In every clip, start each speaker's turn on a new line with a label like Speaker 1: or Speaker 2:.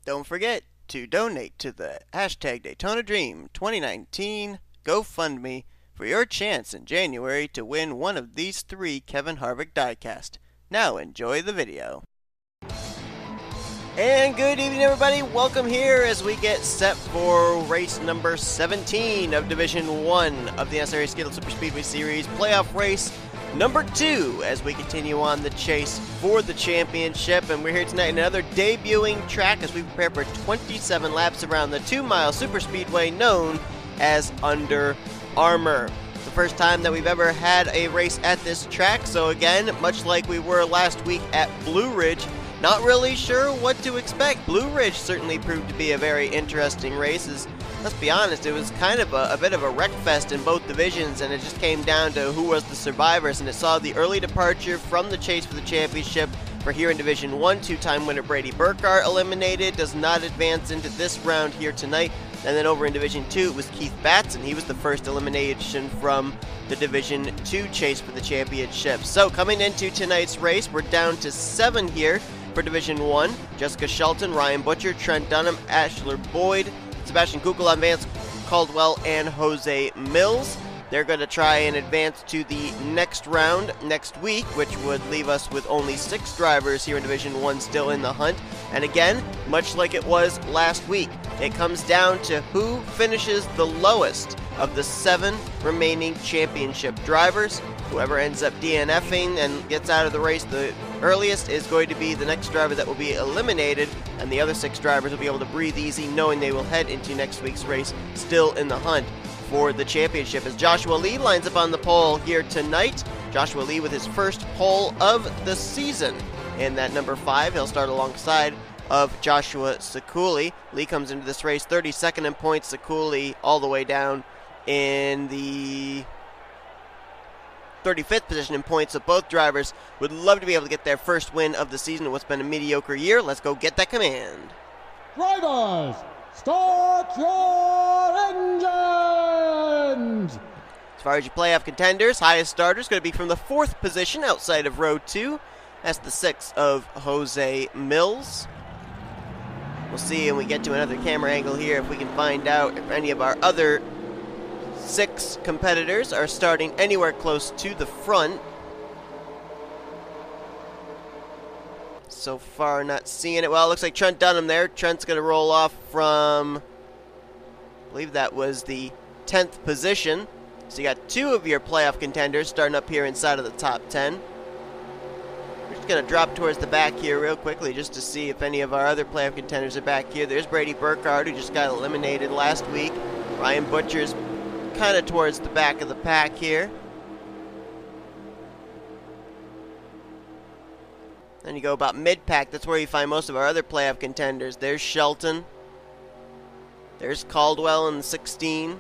Speaker 1: Don't forget to donate to the hashtag Daytona Dream 2019 GoFundMe for your chance in January to win one of these 3 Kevin Harvick diecast. Now enjoy the video. And good evening, everybody. Welcome here as we get set for race number 17 of Division 1 of the NNSCRA Skittles Super Speedway Series, playoff race number 2 as we continue on the chase for the championship. And we're here tonight in another debuting track as we prepare for 27 laps around the 2-mile super speedway known as Under Armour. It's the first time that we've ever had a race at this track, so again, much like we were last week at Blue Ridge, not really sure what to expect. Blue Ridge certainly proved to be a very interesting race. Let's be honest, it was kind of a bit of a wreck fest in both divisions, and it just came down to who was the survivors, and it saw the early departure from the chase for the championship for here in Division 1. 2-time winner Brady Burkhardt eliminated, does not advance into this round here tonight. And then over in Division 2, it was Keith Batson. He was the first elimination from the Division 2 chase for the championship. So coming into tonight's race, we're down to 7 here for Division 1. Jessica Shelton, Ryan Butcher, Trent Dunham, Ashler Boyd, Sebastian Cucalon, Vance Caldwell, and J Millz. They're going to try and advance to the next round next week, which would leave us with only 6 drivers here in Division 1 still in the hunt. And again, much like it was last week, it comes down to who finishes the lowest of the 7 remaining championship drivers. Whoever ends up DNFing and gets out of the race the earliest is going to be the next driver that will be eliminated, and the other 6 drivers will be able to breathe easy knowing they will head into next week's race still in the hunt for the championship. As Joshua Lee lines up on the pole here tonight, Joshua Lee with his first pole of the season in that number 5. He'll start alongside of Joshua Ciculli. Lee comes into this race 32nd in points, Ciculli all the way down in the 35th position in points, so both drivers would love to be able to get their first win of the season in what's been a mediocre year. Let's go get that command.
Speaker 2: Drivers, start your engines!
Speaker 1: As far as your playoff contenders, highest starter is going to be from the 4th position outside of row 2. That's the 6th of J Millz. We'll see when we get to another camera angle here if we can find out if any of our other 6 competitors are starting anywhere close to the front. So far, not seeing it. Well, it looks like Trent Dunham there. Trent's going to roll off from, I believe that was the 10th position. So you got 2 of your playoff contenders starting up here inside of the top 10. We're just going to drop towards the back here real quickly just to see if any of our other playoff contenders are back here. There's Brady Burkhardt, who just got eliminated last week. Ryan Butcher's kind of towards the back of the pack here. Then you go about mid-pack. That's where you find most of our other playoff contenders. There's Shelton. There's Caldwell in the 16.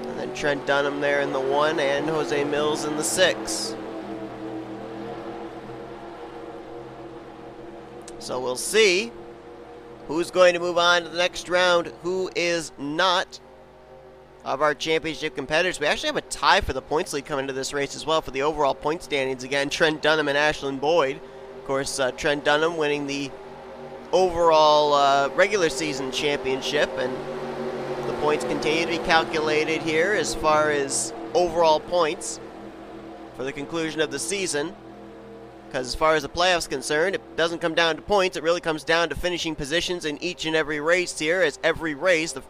Speaker 1: And then Trent Dunham there in the 1 and J Millz in the 6. So we'll see who's going to move on to the next round, who is not of our championship competitors. We actually have a tie for the points lead coming into this race as well for the overall point standings. Again, Trent Dunham and Ashlyn Boyd. Of course, Trent Dunham winning the overall regular season championship, and the points continue to be calculated here as far as overall points for the conclusion of the season. Because as far as the playoffs concerned, it doesn't come down to points. It really comes down to finishing positions in each and every race here, as every race, the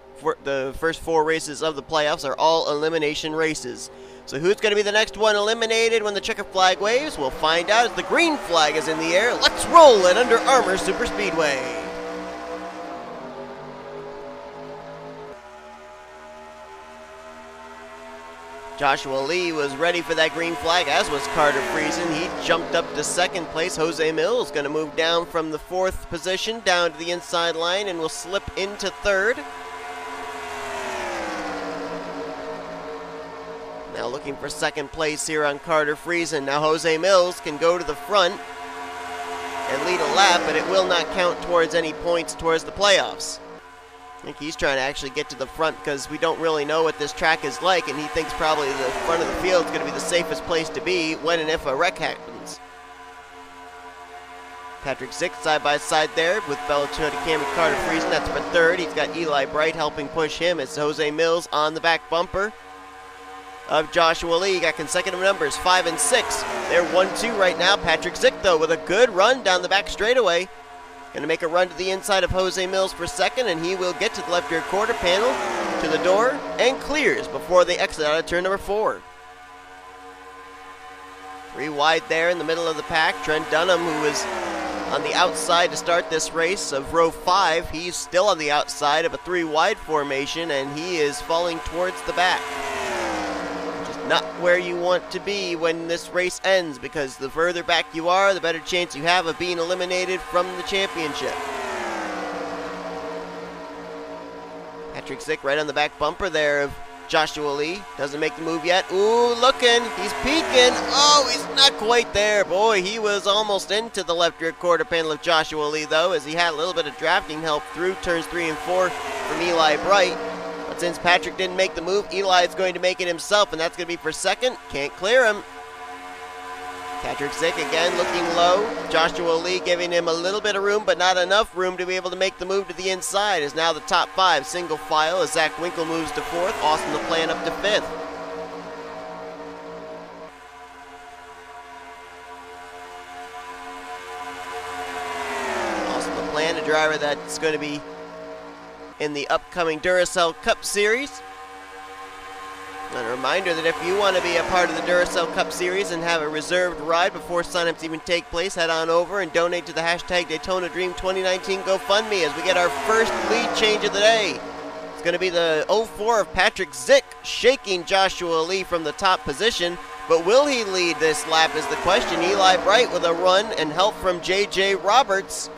Speaker 1: first 4 races of the playoffs are all elimination races. So who's going to be the next one eliminated when the checker flag waves? We'll find out as the green flag is in the air. Let's roll at Under Armour Super Speedway. Joshua Lee was ready for that green flag, as was Carter Friesen. He jumped up to 2nd place. J Millz going to move down from the 4th position down to the inside line and will slip into 3rd. Now looking for 2nd place here on Carter Friesen. Now J Millz can go to the front and lead a lap, but it will not count towards any points towards the playoffs. I think he's trying to actually get to the front because we don't really know what this track is like, and he thinks probably the front of the field is going to be the safest place to be when and if a wreck happens. Patrick Zych side by side there with Bellatuda, Cameron Carter, Friesen. That's for third. He's got Eli Bright helping push him. It's J Millz on the back bumper of Joshua Lee. Got consecutive numbers 5 and 6. They're 1-2 right now. Patrick Zych, though, with a good run down the back straightaway. Going to make a run to the inside of J Millz for second, and he will get to the left rear quarter panel, to the door, and clears before they exit out of turn number 4. 3 wide there in the middle of the pack. Trent Dunham, who was on the outside to start this race of row 5. He's still on the outside of a 3 wide formation, and he is falling towards the back. Just not where you want to be when this race ends, because the further back you are, the better chance you have of being eliminated from the championship. Patrick Zych right on the back bumper there of Joshua Lee. Doesn't make the move yet. Ooh, looking. He's peeking. Oh, he's not quite there. Boy, he was almost into the left rear quarter panel of Joshua Lee, though, as he had a little bit of drafting help through turns 3 and 4 from Eli Bright. But since Patrick didn't make the move, Eli is going to make it himself, and that's going to be for second. Can't clear him. Patrick Zych again looking low. Joshua Lee giving him a little bit of room, but not enough room to be able to make the move to the inside. Is now the top 5 single file as Z Winkle moves to 4th. Austin LaPlante up to 5th. Austin LaPlante, a driver that's going to be in the upcoming Duracell Cup Series. And a reminder that if you want to be a part of the Duracell Cup Series and have a reserved ride before signups even take place, head on over and donate to the hashtag Daytona Dream 2019 GoFundMe as we get our first lead change of the day. It's going to be the 04 of Patrick Zych shaking Joshua Lee from the top position, but will he lead this lap is the question. Eli Bright with a run and help from J.J. Roberts.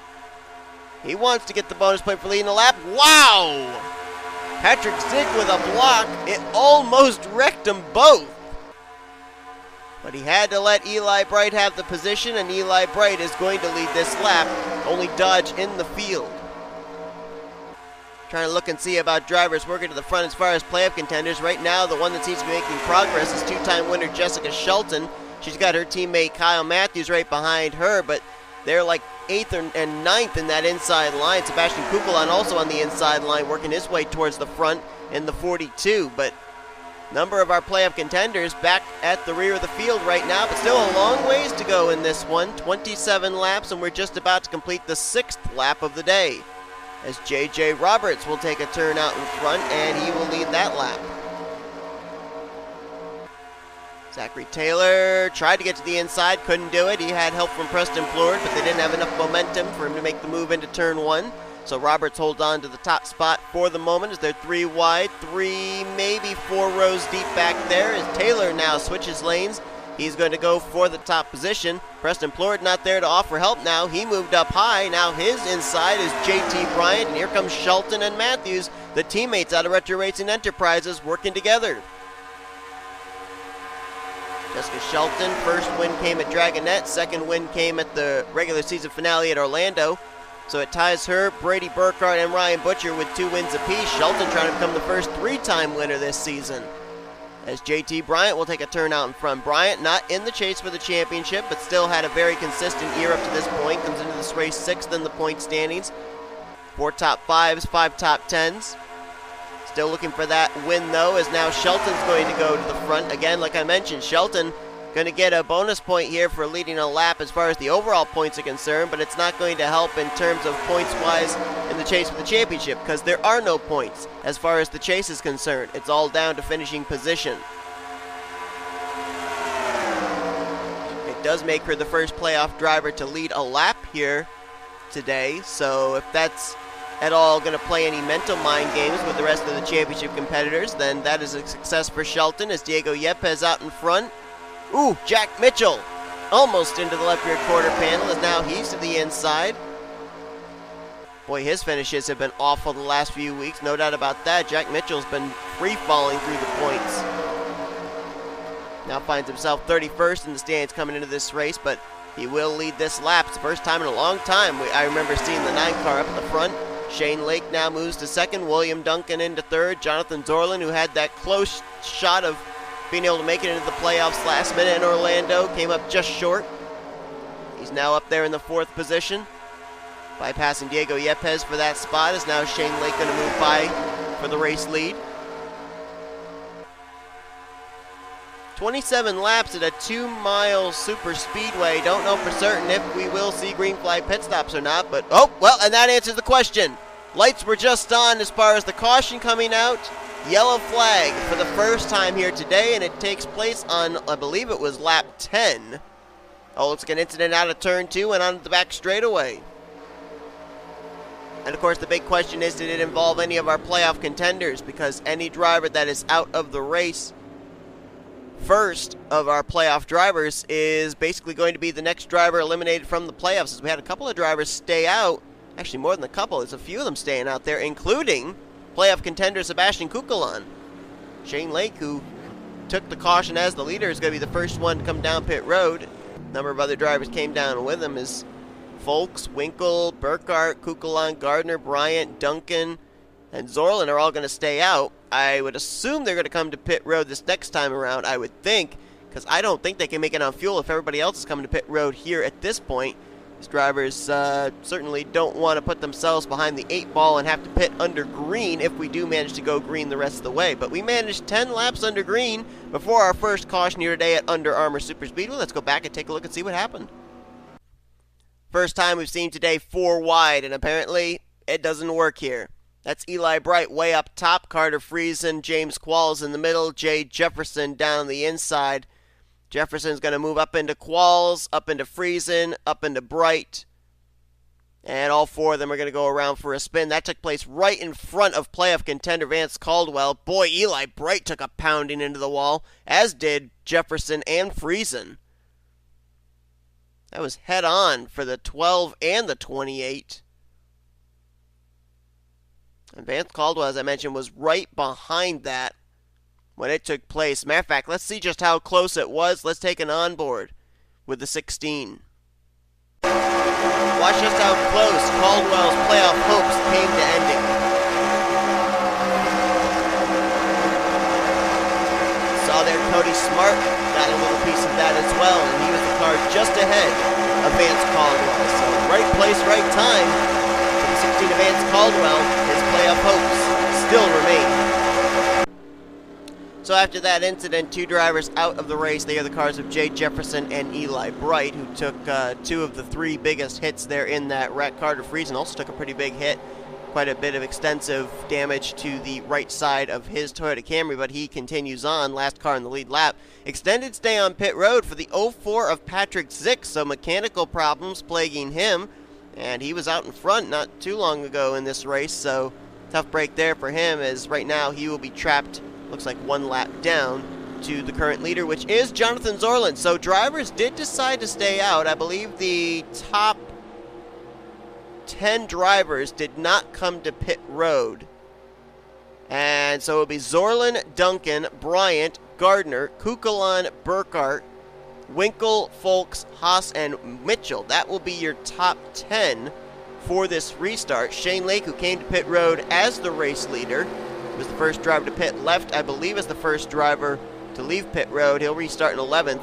Speaker 1: He wants to get the bonus point for leading the lap. Wow! Patrick Zych with a block. It almost wrecked them both. But he had to let Eli Bright have the position, and Eli Bright is going to lead this lap. Only Dodge in the field. Trying to look and see about drivers working to the front as far as playoff contenders. Right now, the one that seems to be making progress is 2-time winner Jessica Shelton. She's got her teammate K Mathews right behind her, but they're like 8th and 9th in that inside line. Sebastian Cucalon also on the inside line, working his way towards the front in the 42. But number of our playoff contenders back at the rear of the field right now, but still a long ways to go in this one. 27 laps, and we're just about to complete the 6th lap of the day, as J.J. Roberts will take a turn out in front, and he will lead that lap. Zachary Taylor tried to get to the inside, couldn't do it. He had help from Preston Plourd, but they didn't have enough momentum for him to make the move into turn 1. So Roberts holds on to the top spot for the moment as they're 3 wide, 3, maybe 4 rows deep back there, as Taylor now switches lanes. He's going to go for the top position. Preston Plourd not there to offer help now. He moved up high. Now his inside is J.T. Bryant, and here comes Shelton and Mathews, the teammates out of Retro Racing Enterprises, working together. Jessica Shelton, first win came at Dragonette, second win came at the regular season finale at Orlando. So it ties her, Brady Burkhart, and Ryan Butcher with 2 wins apiece. Shelton trying to become the first 3-time winner this season, as JT Bryant will take a turn out in front. Bryant not in the chase for the championship, but still had a very consistent year up to this point. Comes into this race 6th in the point standings. 4 top 5s, 5 top 10s. Still looking for that win, though, as now Shelton's going to go to the front. Again, like I mentioned, Shelton going to get a bonus point here for leading a lap as far as the overall points are concerned, but it's not going to help in terms of points-wise in the chase for the championship, because there are no points as far as the chase is concerned. It's all down to finishing position. It does make her the first playoff driver to lead a lap here today, so if that's at all going to play any mental mind games with the rest of the championship competitors, then that is a success for Shelton, as Diego Yepez out in front. Ooh, Jack Mitchell almost into the left rear quarter panel, as now he's to the inside. Boy, his finishes have been awful the last few weeks, no doubt about that. Jack Mitchell's been free-falling through the points. Now finds himself 31st in the stands coming into this race, but he will lead this lap. It's the first time in a long time I remember seeing the 9 car up at the front. Shane Lake now moves to 2nd, William Duncan into 3rd, Jonathan Zoerlein, who had that close shot of being able to make it into the playoffs last minute in Orlando, came up just short. He's now up there in the 4th position. Bypassing Diego Yepez for that spot is now Shane Lake going to move by for the race lead. 27 laps at a 2-mile super speedway. Don't know for certain if we will see green flag pit stops or not, but oh, well, and that answers the question. Lights were just on as far as the caution coming out. Yellow flag for the first time here today, and it takes place on, I believe it was lap 10. Oh, looks like an incident out of turn 2 and onto the back straightaway. And of course, the big question is, did it involve any of our playoff contenders? Because any driver that is out of the race first of our playoff drivers is basically going to be the next driver eliminated from the playoffs. As we had a couple of drivers stay out, actually more than a couple, there's a few of them staying out there, including playoff contender Sebastian Cucalon. Shane Lake, who took the caution as the leader, is going to be the first one to come down pit road. A number of other drivers came down with him as Folks, Winkle, Burkhart, Cucalon, Gardner, Bryant, Duncan, and Zoerlein are all going to stay out. I would assume they're going to come to pit road this next time around, I would think, because I don't think they can make it on fuel if everybody else is coming to pit road here at this point. These drivers certainly don't want to put themselves behind the 8 ball and have to pit under green if we do manage to go green the rest of the way. But we managed 10 laps under green before our first caution here today at Under Armour Super Speedway. Let's go back and take a look and see what happened. First time we've seen today 4 wide, and apparently it doesn't work here. That's Eli Bright way up top, Carter Friesen, James Qualls in the middle, J Jefferson down the inside. Jefferson's going to move up into Qualls, up into Friesen, up into Bright. And all 4 of them are going to go around for a spin. That took place right in front of playoff contender V Caldwell. Boy, Eli Bright took a pounding into the wall, as did Jefferson and Friesen. That was head on for the 12 and the 28. And V Caldwell, as I mentioned, was right behind that when it took place. Matter of fact, let's see just how close it was. Let's take an onboard with the 16. Watch just how close Caldwell's playoff hopes came to ending. Saw there Cody Smart got a little piece of that as well, and he was the car just ahead of Vance Caldwell. So right place, right time for the 16 of Vance Caldwell. His playoff hopes still remain. So after that incident, 2 drivers out of the race. They are the cars of J Jefferson and Eli Bright, who took 2 of the 3 biggest hits there in that wreck. Carter Friesen also took a pretty big hit. Quite a bit of extensive damage to the right side of his Toyota Camry, but he continues on. Last car in the lead lap. Extended stay on pit road for the 04 of Patrick Zych, so mechanical problems plaguing him. And he was out in front not too long ago in this race, so tough break there for him, as right now he will be trapped, looks like 1 lap down to the current leader, which is Jonathan Zoerlein. So drivers did decide to stay out. I believe the top 10 drivers did not come to pit road. And so it will be Zoerlein, Duncan, Bryant, Gardner, Cucalon, Burkhart, Winkle, Folks, Haas, and Mitchell. That will be your top 10 for this restart. Shane Lake, who came to pit road as the race leader, was the first driver to pit left, I believe, as the first driver to leave pit road. He'll restart in 11th.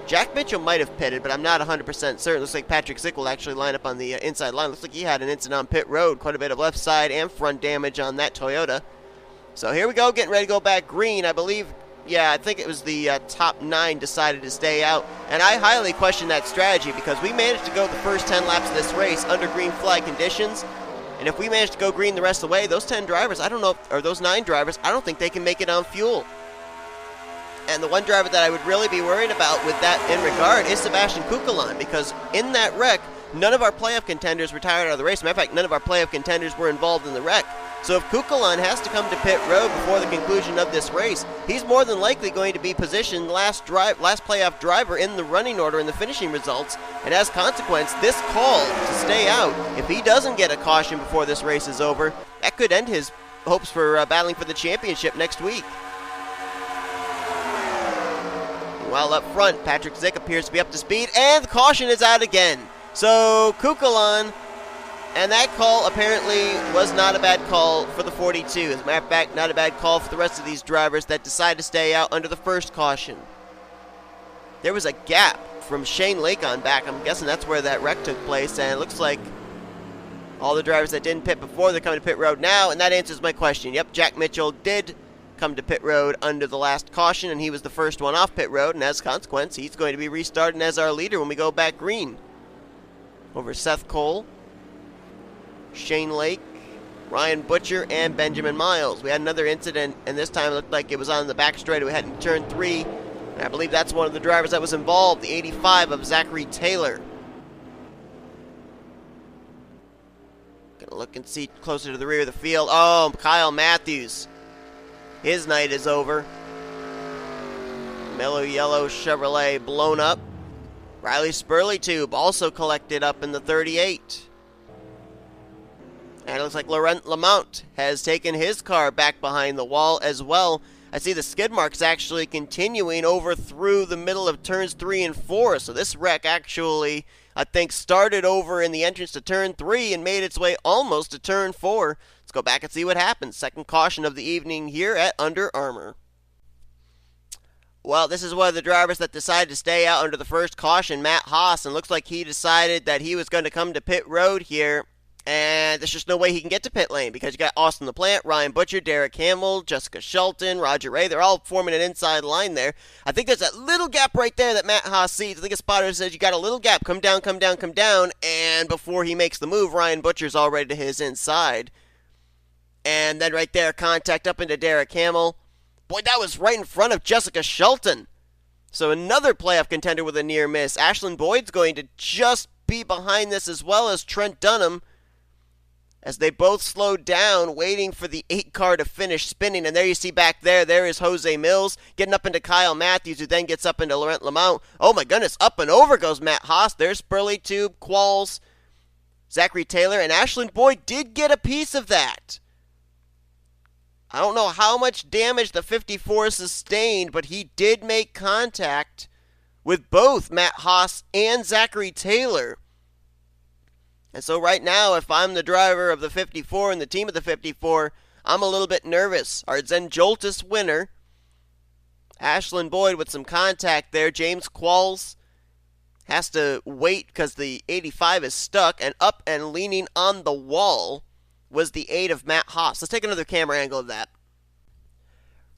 Speaker 1: Jack Mitchell might have pitted, but I'm not 100% certain. Looks like Patrick Zych will actually line up on the inside line. Looks like he had an incident on pit road. Quite a bit of left side and front damage on that Toyota. So here we go, getting ready to go back green. I believe, yeah, I think it was the top 9 decided to stay out. And I highly question that strategy, because we managed to go the first 10 laps of this race under green flag conditions. And if we manage to go green the rest of the way, those 10 drivers, I don't know, or those 9 drivers, I don't think they can make it on fuel. And the one driver that I would really be worried about with that in regard is Sebastian Cucalon, because in that wreck, none of our playoff contenders retired out of the race. Matter of fact, none of our playoff contenders were involved in the wreck. So if Cucalon has to come to pit road before the conclusion of this race, he's more than likely going to be positioned last playoff driver in the running order in the finishing results. And as a consequence, this call to stay out, if he doesn't get a caution before this race is over, that could end his hopes for battling for the championship next week. While up front, Patrick Zych appears to be up to speed, and the caution is out again. So Cucalon, and that call apparently was not a bad call for the 42. As a matter of fact, not a bad call for the rest of these drivers that decide to stay out under the first caution. There was a gap from Shane Lake on back. I'm guessing that's where that wreck took place, and it looks like all the drivers that didn't pit before, they're coming to pit road now, and that answers my question. Yep, Jack Mitchell did come to pit road under the last caution, and he was the first one off pit road, and as a consequence, he's going to be restarting as our leader when we go back green. Over Seth Cole, Shane Lake, Ryan Butcher, and Benjamin Miles. We had another incident, and this time it looked like it was on the back straight. We had in turn 3, and I believe that's one of the drivers that was involved, the 85 of Zachary Taylor. Gonna look and see closer to the rear of the field. Oh, Kyle Mathews. His night is over. Mellow yellow Chevrolet blown up. Riley Spurlytube also collected up in the 38. And it looks like L Lemount has taken his car back behind the wall as well. I see the skid marks actually continuing over through the middle of turns 3 and 4. So this wreck actually, I think, started over in the entrance to turn 3 and made its way almost to turn 4. Let's go back and see what happens. Second caution of the evening here at Under Armour. Well, this is one of the drivers that decided to stay out under the first caution, Matt Haas, and looks like he decided that he was going to come to pit road here. And there's just no way he can get to pit lane because you got Austin LaPlante, Ryan Butcher, Derek Hamill, Jessica Shelton, Roger Ray. They're all forming an inside line there. I think there's that little gap right there that Matt Haas sees. I think a spotter says you got a little gap. Come down, come down, come down. And before he makes the move, Ryan Butcher's already to his inside. And then right there, contact up into Derek Hamill. Boy, that was right in front of Jessica Shelton. So another playoff contender with a near miss. Ashlyn Boyd's going to just be behind this as well as Trent Dunham, as they both slowed down, waiting for the 8 car to finish spinning. And there you see back there, there is J Millz getting up into Kyle Mathews, who then gets up into L Lemount. Oh my goodness, up and over goes Matt Haas. There's Spurlytube, Qualls, Zachary Taylor, and Ashlyn Boyd did get a piece of that. I don't know how much damage the 54 sustained, but he did make contact with both Matt Haas and Zachary Taylor. And so right now, if I'm the driver of the 54 and the team of the 54, I'm a little bit nervous. Our Zen Joltis winner, Ashlyn Boyd with some contact there. James Qualls has to wait because the 85 is stuck, and up and leaning on the wall was the 8 of Matt Haas. Let's take another camera angle of that.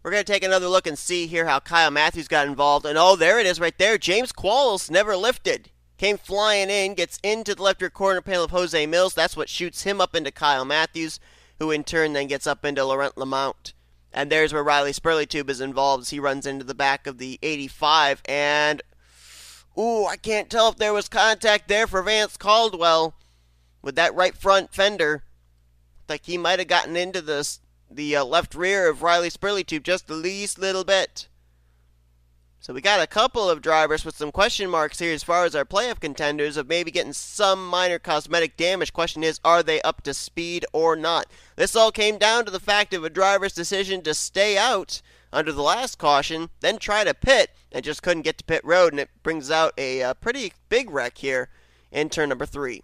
Speaker 1: We're going to take another look and see here how Kyle Mathews got involved. And oh, there it is right there. James Qualls never lifted. Came flying in, gets into the left rear corner panel of J Millz. That's what shoots him up into Kyle Mathews, who in turn then gets up into L Lemount. And there's where Riley Spurlytube is involved as he runs into the back of the 85. And, ooh, I can't tell if there was contact there for Vance Caldwell with that right front fender. Like he might have gotten into the left rear of Riley Spurlytube just the least little bit. So we got a couple of drivers with some question marks here as far as our playoff contenders of maybe getting some minor cosmetic damage. Question is, are they up to speed or not? This all came down to the fact of a driver's decision to stay out under the last caution, then try to pit, and just couldn't get to pit road, and it brings out a pretty big wreck here in turn number 3.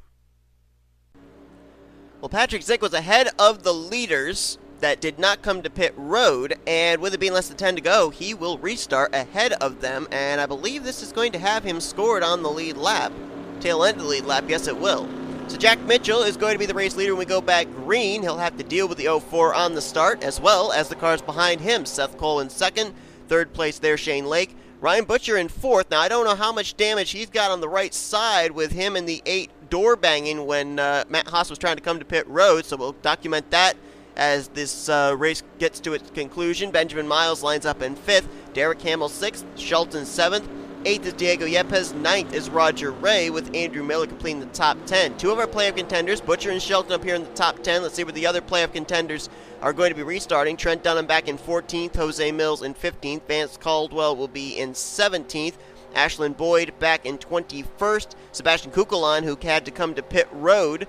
Speaker 1: Well, Patrick Zych was ahead of the leaders that did not come to pit road, and with it being less than 10 to go, he will restart ahead of them, and I believe this is going to have him scored on the lead lap. Tail end of the lead lap, yes it will. So Jack Mitchell is going to be the race leader when we go back green. He'll have to deal with the 04 on the start, as well as the cars behind him. Seth Cole in second, third place there Shane Lake. Ryan Butcher in fourth. Now I don't know how much damage he's got on the right side with him in the 8 door banging when Matt Haas was trying to come to pit road, so we'll document that as this race gets to its conclusion. Benjamin Miles lines up in 5th, Derek Hamill 6th, Shelton 7th, 8th is Diego Yepez, 9th is Roger Ray, with Andrew Miller completing the top 10. 2 of our playoff contenders, Butcher and Shelton up here in the top 10. Let's see where the other playoff contenders are going to be restarting. Trent Dunham back in 14th, J Millz in 15th, Vance Caldwell will be in 17th, Ashlyn Boyd back in 21st. Sebastian Cucalon, who had to come to pit road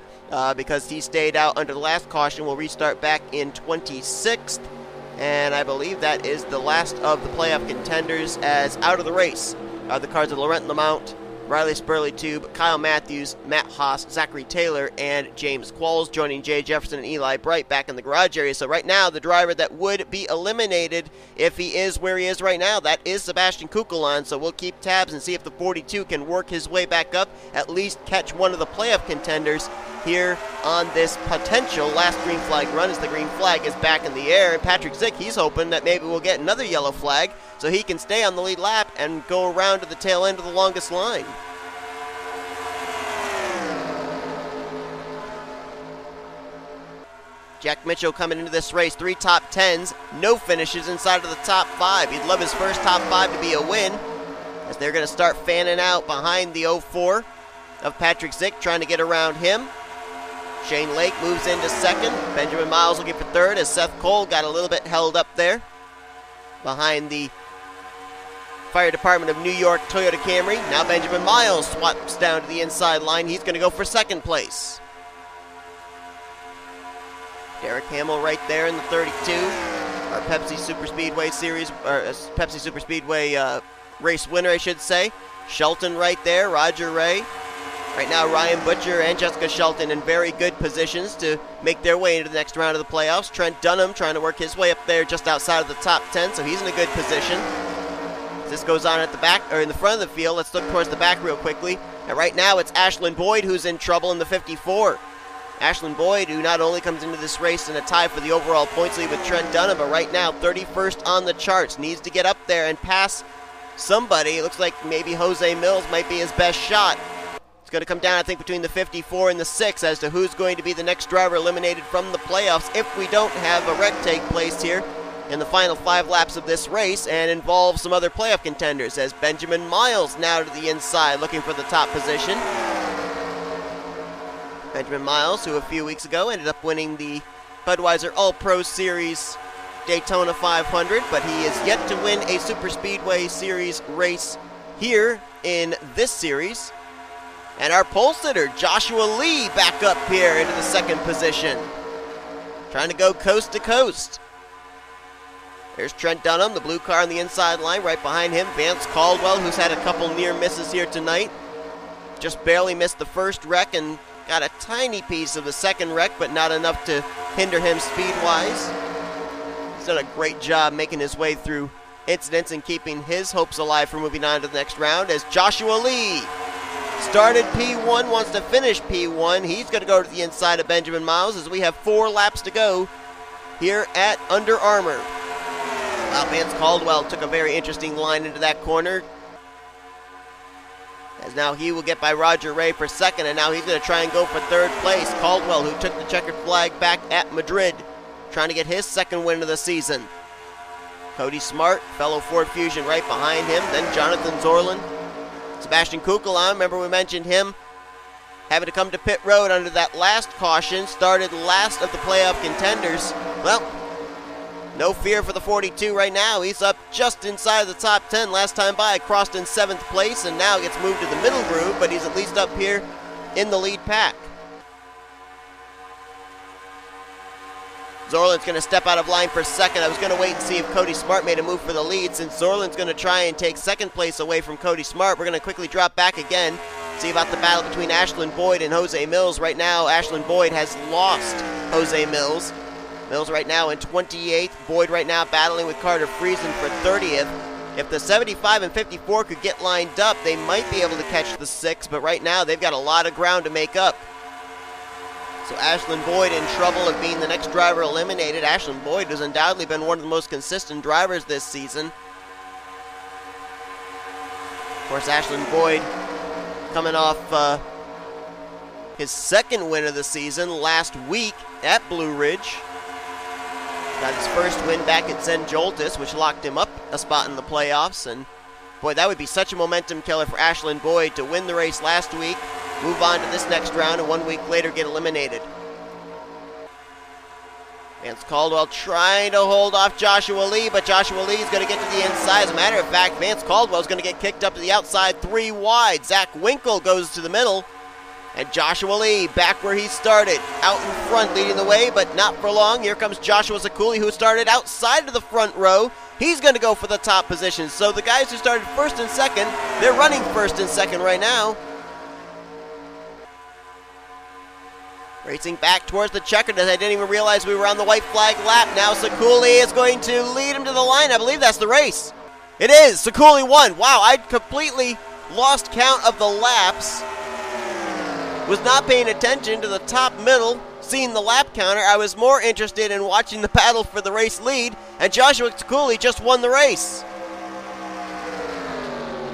Speaker 1: because he stayed out under the last caution, will restart back in 26th. And I believe that is the last of the playoff contenders, as out of the race are the cars of L Lemount, Riley Spurlytube, Kyle Mathews, Matt Haas, Zachary Taylor, and James Qualls joining J Jefferson and Eli Bright back in the garage area. So right now, the driver that would be eliminated if he is where he is right now, that is Sebastian Cucalon. So we'll keep tabs and see if the 42 can work his way back up, at least catch one of the playoff contenders here on this potential last green flag run, as the green flag is back in the air. And Patrick Zych, he's hoping that maybe we'll get another yellow flag so he can stay on the lead lap and go around to the tail end of the longest line. Jack Mitchell coming into this race, 3 top 10s, no finishes inside of the top 5. He'd love his first top 5 to be a win, as they're going to start fanning out behind the 04 of Patrick Zych, trying to get around him. Shane Lake moves into second. Benjamin Miles looking for third, as Seth Cole got a little bit held up there behind the Fire Department of New York Toyota Camry. Now Benjamin Miles swaps down to the inside line. He's going to go for second place. Derek Hamill right there in the 32. Our Pepsi Super Speedway Series, or Pepsi Super Speedway race winner, I should say. Shelton right there, Roger Ray. Right now, Ryan Butcher and Jessica Shelton in very good positions to make their way into the next round of the playoffs. Trent Dunham trying to work his way up there just outside of the top 10, so he's in a good position. As this goes on at the back, or in the front of the field, let's look towards the back real quickly. And right now, it's Ashlyn Boyd who's in trouble in the 54. Ashlyn Boyd, who not only comes into this race in a tie for the overall points lead with Trent Dunham, but right now, 31st on the charts, needs to get up there and pass somebody. It looks like maybe J Millz might be his best shot. Going to come down, I think, between the 54 and the 6 as to who's going to be the next driver eliminated from the playoffs if we don't have a wreck take place here in the final 5 laps of this race and involve some other playoff contenders, as Benjamin Miles now to the inside looking for the top position. Benjamin Miles, who a few weeks ago ended up winning the Budweiser All-Pro Series Daytona 500, but he is yet to win a Super Speedway Series race here in this series. And our pole sitter, Joshua Lee, back up here into the second position. Trying to go coast to coast. There's Trent Dunham, the blue car on the inside line. Right behind him, Vance Caldwell, who's had a couple near misses here tonight. Just barely missed the first wreck and got a tiny piece of the second wreck, but not enough to hinder him speed-wise. He's done a great job making his way through incidents and keeping his hopes alive for moving on to the next round, as Joshua Lee started P1, wants to finish P1. He's going to go to the inside of Benjamin Miles as we have 4 laps to go here at Under Armour. Wow, Vance Caldwell took a very interesting line into that corner, as now he will get by Roger Ray for second, and now he's going to try and go for third place. Caldwell, who took the checkered flag back at Madrid, trying to get his second win of the season. Cody Smart, fellow Ford Fusion, right behind him. Then Jonathan Zoerlein. Sebastian Cucalon, remember we mentioned him having to come to pit road under that last caution, started last of the playoff contenders. Well, no fear for the 42 right now. He's up just inside the top 10. Last time by, crossed in 7th place, and now gets moved to the middle groove, but he's at least up here in the lead pack. Zoerlein's going to step out of line for second. I was going to wait and see if Cody Smart made a move for the lead. Since Zoerlein's going to try and take second place away from Cody Smart, we're going to quickly drop back again, see about the battle between Ashlyn Boyd and J Millz. Right now, Ashlyn Boyd has lost J Millz. Millz right now in 28th. Boyd right now battling with Carter Friesen for 30th. If the 75 and 54 could get lined up, they might be able to catch the 6, but right now they've got a lot of ground to make up. So Ashlyn Boyd in trouble of being the next driver eliminated. Ashlyn Boyd has undoubtedly been one of the most consistent drivers this season. Of course, Ashlyn Boyd coming off his second win of the season last week at Blue Ridge. Got his first win back at St. Joltis, which locked him up a spot in the playoffs. And boy, that would be such a momentum killer for Ashlyn Boyd to win the race last week, move on to this next round, and 1 week later get eliminated. Vance Caldwell trying to hold off Joshua Lee, but Joshua Lee is going to get to the inside. As a matter of fact, Vance Caldwell is going to get kicked up to the outside 3 wide. Zach Winkle goes to the middle. And Joshua Lee back where he started, out in front leading the way, but not for long. Here comes Joshua Ciculli, who started outside of the front row. He's going to go for the top position. So the guys who started first and second, they're running first and second right now. Racing back towards the checkered as I didn't even realize we were on the white flag lap. Now Ciculli is going to lead him to the line. I believe that's the race. It is. Ciculli won. Wow, I completely lost count of the laps. Was not paying attention to the top middle, seeing the lap counter. I was more interested in watching the battle for the race lead, and Joshua Ciculli just won the race.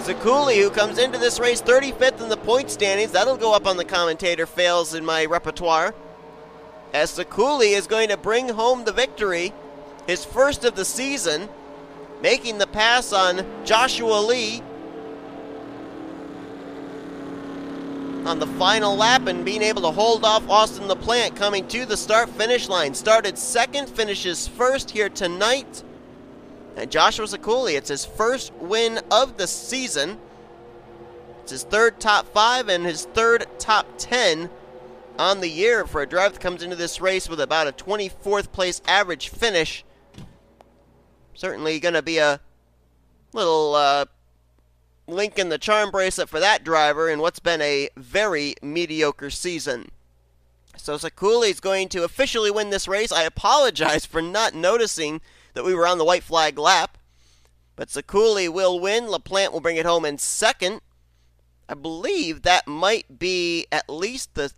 Speaker 1: Ciculli, who comes into this race 35th in the point standings, that'll go up on the commentator fails in my repertoire, as Ciculli is going to bring home the victory, his first of the season, making the pass on Joshua Lee on the final lap and being able to hold off Austin LaPlante coming to the start-finish line. Started second, finishes first here tonight. And Joshua Ciculli, it's his first win of the season. It's his third top 5 and his third top 10 on the year for a driver that comes into this race with about a 24th place average finish. Certainly going to be a little link in the charm bracelet for that driver in what's been a very mediocre season. So Ciculli is going to officially win this race. I apologize for not noticing that we were on the white flag lap, but Ciculli will win. LaPlante will bring it home in second. I believe that might be at least the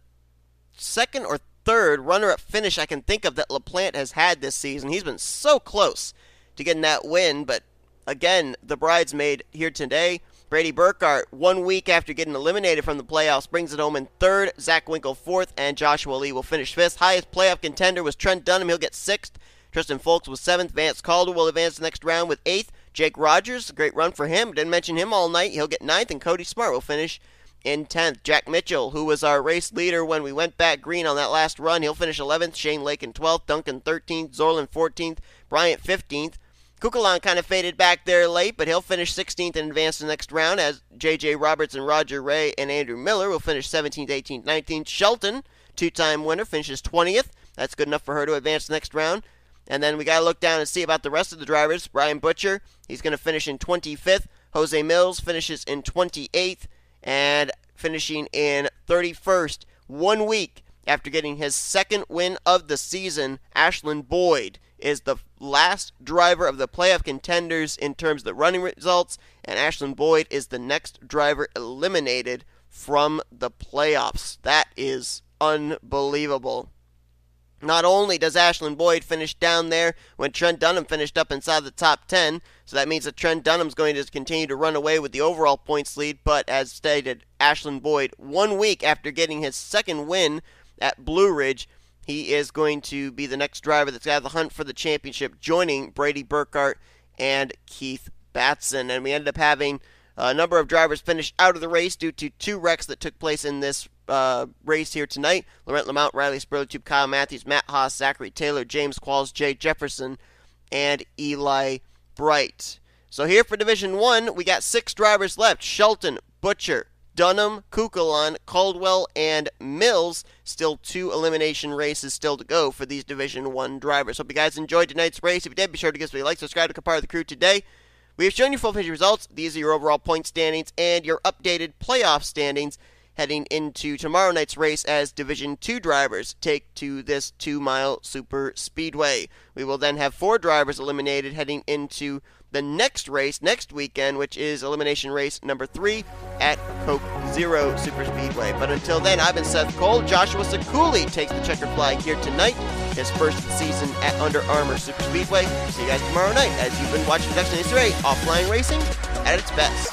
Speaker 1: second or third runner-up finish I can think of that LaPlante has had this season. He's been so close to getting that win, but again, the bridesmaid here today, Brady Burkhart, 1 week after getting eliminated from the playoffs, brings it home in third. Z Winkle fourth, and Joshua Lee will finish fifth. Highest playoff contender was Trent Dunham. He'll get sixth. Tristan Folks was seventh. Vance Caldwell will advance the next round with eighth. Jake Rogers, a great run for him. Didn't mention him all night. He'll get ninth, and Cody Smart will finish in 10th. Jack Mitchell, who was our race leader when we went back green on that last run, he'll finish 11th. Shane Lake in 12th. Duncan 13th. Zoerlein 14th. Bryant 15th. Cucalon kind of faded back there late, but he'll finish 16th and advance to the next round, as J.J. Roberts and R Rey and Andrew Miller will finish 17th, 18th, 19th. Shelton, two-time winner, finishes 20th. That's good enough for her to advance to the next round. And then we got to look down and see about the rest of the drivers. Brian Butcher, he's going to finish in 25th. Jose Millz finishes in 28th and finishing in 31st. 1 week after getting his second win of the season, Ashland Boyd is the last driver of the playoff contenders in terms of the running results, and Ashland Boyd is the next driver eliminated from the playoffs. That is unbelievable. Not only does Ashland Boyd finish down there when Trent Dunham finished up inside the top 10, so that means that Trent Dunham's going to continue to run away with the overall points lead, but as stated, Ashland Boyd, 1 week after getting his second win at Blue Ridge, he is going to be the next driver that's out of the hunt for the championship, joining Brady Burkhart and Keith Batson. And we ended up having a number of drivers finish out of the race due to 2 wrecks that took place in this race here tonight. L Lemount, Riley Spurlytube, K Mathews, M Haas, Zachary Taylor, James Qualls, J Jefferson, and Eli Bright. So here for Division 1, we got 6 drivers left. Shelton, Butcher, Dunham, Cucalon, Caldwell, and Millz. Still 2 elimination races still to go for these Division 1 drivers. Hope you guys enjoyed tonight's race. If you did, be sure to give us a like, subscribe to become part of the crew today. We have shown you full picture results. These are your overall point standings and your updated playoff standings heading into tomorrow night's race as Division 2 drivers take to this 2-mile super speedway. We will then have 4 drivers eliminated heading into the next race next weekend, which is elimination race number 3 at Coke Zero Super Speedway. But until then, I've been Seth Cole. Joshua Ciculli takes the checkered flag here tonight, his first season at Under Armour Super Speedway. See you guys tomorrow night as you've been watching NNSCRA offline racing at its best.